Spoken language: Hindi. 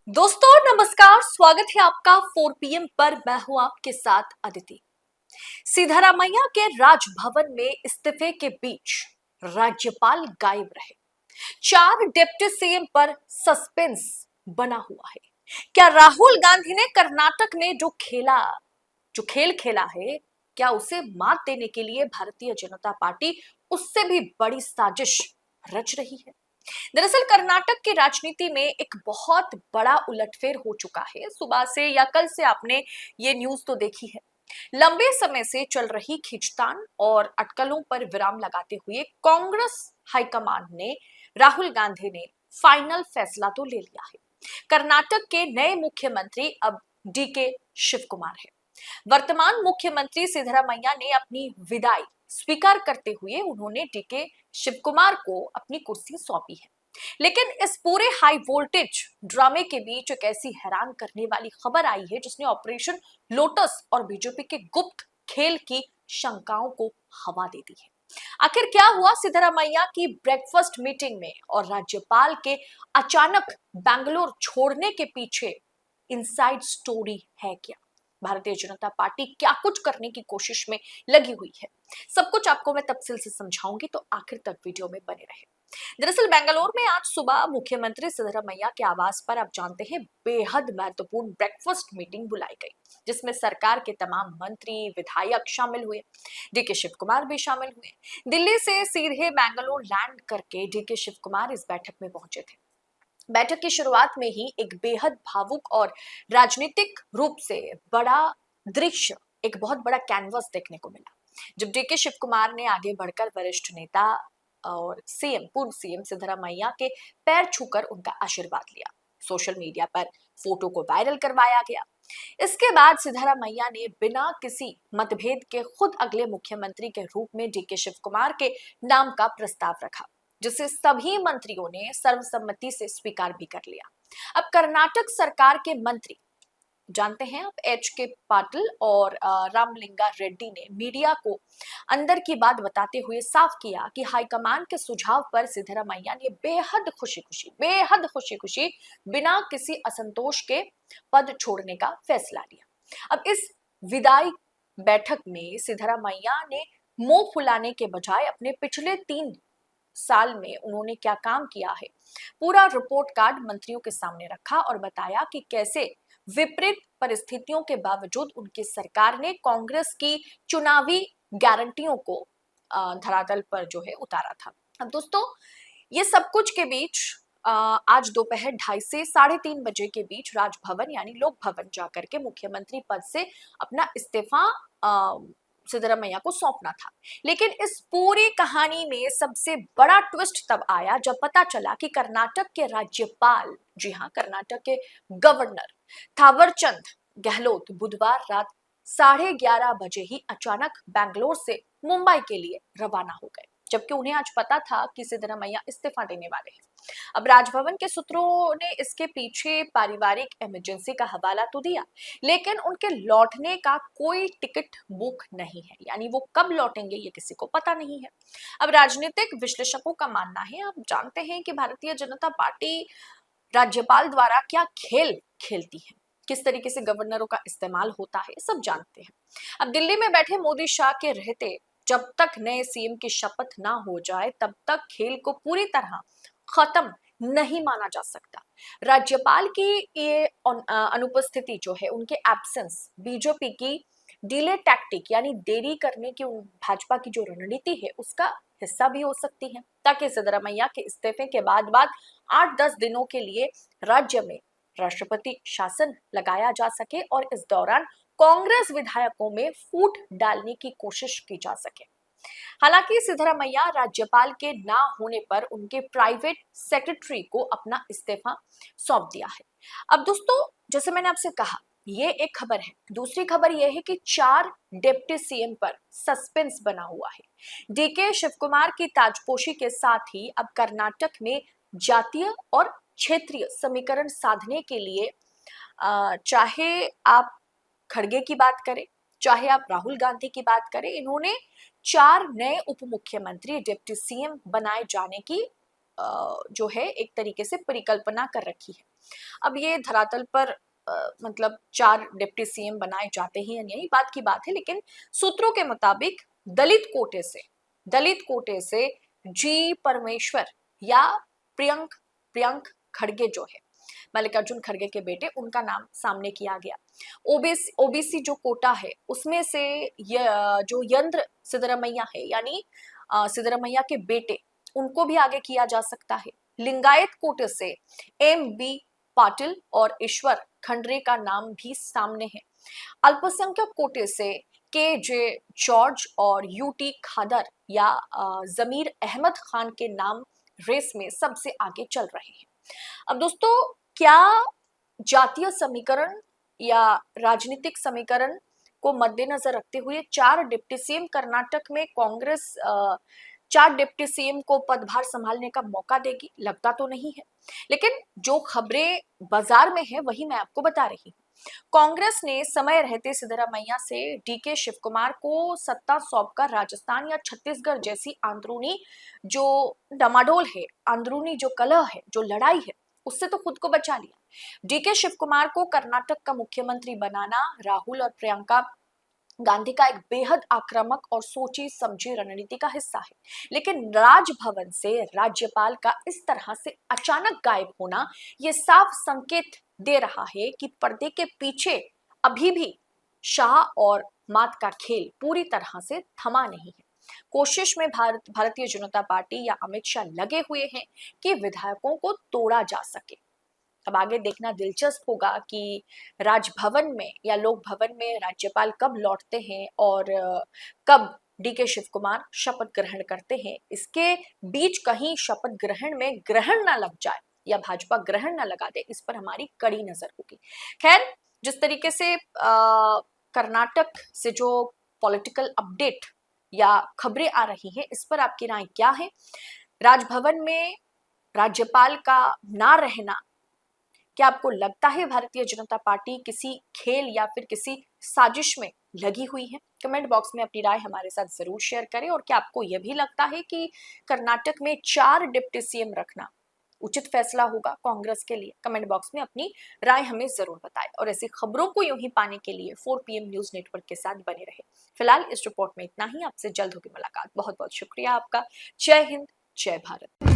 दोस्तों नमस्कार, स्वागत है आपका 4 PM पर। मैं हूं आपके साथ अदिति। सिद्धरामैया के राजभवन में इस्तीफे के बीच राज्यपाल गायब रहे। 4 डिप्टी सीएम पर सस्पेंस बना हुआ है। क्या राहुल गांधी ने कर्नाटक में जो खेल खेला है, क्या उसे मात देने के लिए भारतीय जनता पार्टी उससे भी बड़ी साजिश रच रही है? दरअसल कर्नाटक की राजनीति में एक बहुत बड़ा उलटफेर हो चुका है। सुबह से या कल से आपने ये न्यूज तो देखी है। लंबे समय से चल रही खींचतान और अटकलों पर विराम लगाते हुए कांग्रेस हाईकमान ने राहुल गांधी ने फाइनल फैसला तो ले लिया है। कर्नाटक के नए मुख्यमंत्री अब डीके शिव कुमार है। वर्तमान मुख्यमंत्री सिद्धरामैया ने अपनी विदाई स्वीकार करते हुए उन्होंने डीके शिव कुमार को अपनी कुर्सी सौंपी है। लेकिन इस पूरे हाई वोल्टेज ड्रामे के बीच एक ऐसी हैरान करने वाली खबर आई है जिसने ऑपरेशन लोटस और बीजेपी के गुप्त खेल की शंकाओं को हवा दे दी है। आखिर क्या हुआ सिद्धरामैया की ब्रेकफास्ट मीटिंग में और राज्यपाल के अचानक बैंगलोर छोड़ने के पीछे इनसाइड स्टोरी है क्या? भारतीय जनता पार्टी क्या कुछ करने की कोशिश में लगी हुई है, सब कुछ आपको मैं तफसील से समझाऊंगी, तो आखिर तक वीडियो में बने रहे। दरअसल बेंगलुरु में आज सुबह मुख्यमंत्री सिद्धरामैया के आवास पर आप जानते हैं बेहद महत्वपूर्ण ब्रेकफास्ट मीटिंग बुलाई गई, जिसमें सरकार के तमाम मंत्री विधायक शामिल हुए। डीके शिव कुमार भी शामिल हुए। दिल्ली से सीधे बेंगलुरु लैंड करके डीके शिव कुमार इस बैठक में पहुंचे थे। बैठक की शुरुआत में ही एक बेहद भावुक और राजनीतिक रूप से बड़ा दृश्य, एक बहुत बड़ा कैनवस देखने को मिला, जब डीके शिव कुमार ने आगे बढ़कर वरिष्ठ नेता और पूर्व सीएम सिद्धरामैया के पैर छूकर उनका आशीर्वाद लिया। सोशल मीडिया पर फोटो को वायरल करवाया गया। इसके बाद सिद्धरामैया ने बिना किसी मतभेद के खुद अगले मुख्यमंत्री के रूप में डीके शिव कुमार के नाम का प्रस्ताव रखा, जिसे सभी मंत्रियों ने सर्वसम्मति से स्वीकार भी कर लिया। अब कर्नाटक सरकार के मंत्री जानते हैं आप H.K. पाटिल और रामलिंगा रेड्डी ने मीडिया को अंदर की बात बताते हुए साफ किया कि हाईकमान के सुझाव पर सिद्धरामैया ने बेहद खुशी खुशी बिना किसी असंतोष के पद छोड़ने का फैसला लिया। अब इस विदाई बैठक में सिद्धरामैया ने मुंह फुलाने के बजाय अपने पिछले 3 साल में उन्होंने क्या काम किया है, पूरा रिपोर्ट कार्ड मंत्रियों के सामने रखा और बताया कि कैसे विपरीत परिस्थितियों के बावजूद उनकी सरकार ने कांग्रेस की चुनावी गारंटियों को धरातल पर जो है उतारा था। अब दोस्तों, ये सब कुछ के बीच आज दोपहर 2:30 से 3:30 बजे के बीच राजभवन यानी लोक भवन जाकर के मुख्यमंत्री पद से अपना इस्तीफा सिद्धरामैया को सौंपना था। लेकिन इस पूरी कहानी में सबसे बड़ा ट्विस्ट तब आया जब पता चला कि कर्नाटक के राज्यपाल, जी हाँ, कर्नाटक के गवर्नर थावरचंद गहलोत बुधवार रात 11:30 बजे ही अचानक बैंगलोर से मुंबई के लिए रवाना हो गए, जबकि उन्हें आज पता था कि सिद्धरामैया इस्तीफा देने वाले हैं। अब राजभवन के सूत्रों ने इसके पीछे पारिवारिक इमरजेंसी का हवाला तो दिया, लेकिन उनके लौटने का कोई टिकट बुक नहीं है, यानी वो कब लौटेंगे ये किसी को पता नहीं है। अब राजनीतिक विश्लेषकों का मानना है, आप जानते हैं कि भारतीय जनता पार्टी राज्यपाल द्वारा क्या खेल खेलती है, किस तरीके से गवर्नरों का इस्तेमाल होता है, सब जानते हैं। अब दिल्ली में बैठे मोदी शाह के रहते जब तक नए सीएम की शपथ ना हो जाए तब तक खेल को पूरी तरह खत्म नहीं माना जा सकता। राज्यपाल की ये अनुपस्थिति जो है, उनके एब्सेंस बीजेपी की डिले टैक्टिक यानी देरी करने की भाजपा की जो रणनीति है उसका हिस्सा भी हो सकती है, ताकि सिद्धरामैया के इस्तीफे के बाद 8-10 दिनों के लिए राज्य में राष्ट्रपति शासन लगाया जा सके और इस दौरान कांग्रेस विधायकों में फूट डालने की कोशिश की जा सके। हालांकि सिद्धरामैया राज्यपाल के ना होने पर उनके प्राइवेट सेक्रेटरी को अपना इस्तीफा सौंप दिया है। अब दोस्तों, जैसे मैंने आपसे कहा, ये एक खबर है। दूसरी खबर यह है कि 4 डिप्टी सीएम पर सस्पेंस बना हुआ है। डीके शिव कुमार की ताजपोशी के साथ ही अब कर्नाटक में जातीय और क्षेत्रीय समीकरण साधने के लिए चाहे आप खड़गे की बात करें, चाहे आप राहुल गांधी की बात करें, इन्होंने 4 नए उप मुख्यमंत्री डिप्टी सीएम बनाए जाने की जो है एक तरीके से परिकल्पना कर रखी है। अब ये धरातल पर मतलब 4 डिप्टी सीएम बनाए जाते ही या नहीं, बात की बात है, लेकिन सूत्रों के मुताबिक दलित कोटे से जी परमेश्वर या प्रियंक प्रियंक खड़गे जो है, मल्लिकार्जुन खड़गे के बेटे, उनका नाम सामने किया गया। ओबीसी जो कोटा है उसमें से जो यंत्र सिद्धरमैया है, यानी सिद्धरमैया के बेटे, उनको भी आगे किया जा सकता है। लिंगायत कोटे से एम बी पाटिल और ईश्वर खंडरे का नाम भी सामने है। अल्पसंख्यक कोटे से के जे जॉर्ज और यूटी खादर या जमीर अहमद खान के नाम रेस में सबसे आगे चल रहे हैं। अब दोस्तों, क्या जातीय समीकरण या राजनीतिक समीकरण को मद्देनजर रखते हुए 4 डिप्टी सीएम कर्नाटक में कांग्रेस 4 डिप्टी सीएम को पदभार संभालने का मौका देगी? लगता तो नहीं है, लेकिन जो खबरें बाजार में है वही मैं आपको बता रही हूँ। कांग्रेस ने समय रहते सिद्धरमैया से डीके शिव कुमार को सत्ता सौंपकर राजस्थान या छत्तीसगढ़ जैसी अंदरूनी जो डमाडोल है, अंदरूनी जो कलह है, जो लड़ाई है, उससे तो खुद को बचा लिया। डीके शिव कुमार को कर्नाटक का मुख्यमंत्री बनाना राहुल और प्रियंका गांधी का एक बेहद आक्रामक और सोची समझी रणनीति का हिस्सा है। लेकिन राजभवन से राज्यपाल का इस तरह से अचानक गायब होना ये साफ संकेत दे रहा है कि पर्दे के पीछे अभी भी शाह और मात का खेल पूरी तरह से थमा नहीं है। कोशिश में भारतीय जनता पार्टी या अमित शाह लगे हुए हैं कि विधायकों को तोड़ा जा सके। अब आगे देखना दिलचस्प होगा कि राजभवन में या लोक भवन में राज्यपाल कब लौटते हैं और कब डीके शिव कुमार शपथ ग्रहण करते हैं। इसके बीच कहीं शपथ ग्रहण में ग्रहण ना लग जाए या भाजपा ग्रहण ना लगा दे, इस पर हमारी कड़ी नजर होगी। खैर, जिस तरीके से कर्नाटक से जो पॉलिटिकल अपडेट या खबरें आ रही हैं, इस पर आपकी राय क्या है? राजभवन में राज्यपाल का ना रहना, क्या आपको लगता है भारतीय जनता पार्टी किसी खेल या फिर किसी साजिश में लगी हुई है? कमेंट बॉक्स में अपनी राय हमारे साथ जरूर शेयर करें। और क्या आपको यह भी लगता है कि कर्नाटक में 4 डिप्टी सीएम रखना उचित फैसला होगा कांग्रेस के लिए? कमेंट बॉक्स में अपनी राय हमें जरूर बताएं और ऐसी खबरों को यूं ही पाने के लिए 4 PM न्यूज नेटवर्क के साथ बने रहे। फिलहाल इस रिपोर्ट में इतना ही। आपसे जल्द होगी मुलाकात। बहुत बहुत शुक्रिया आपका। जय हिंद, जय भारत।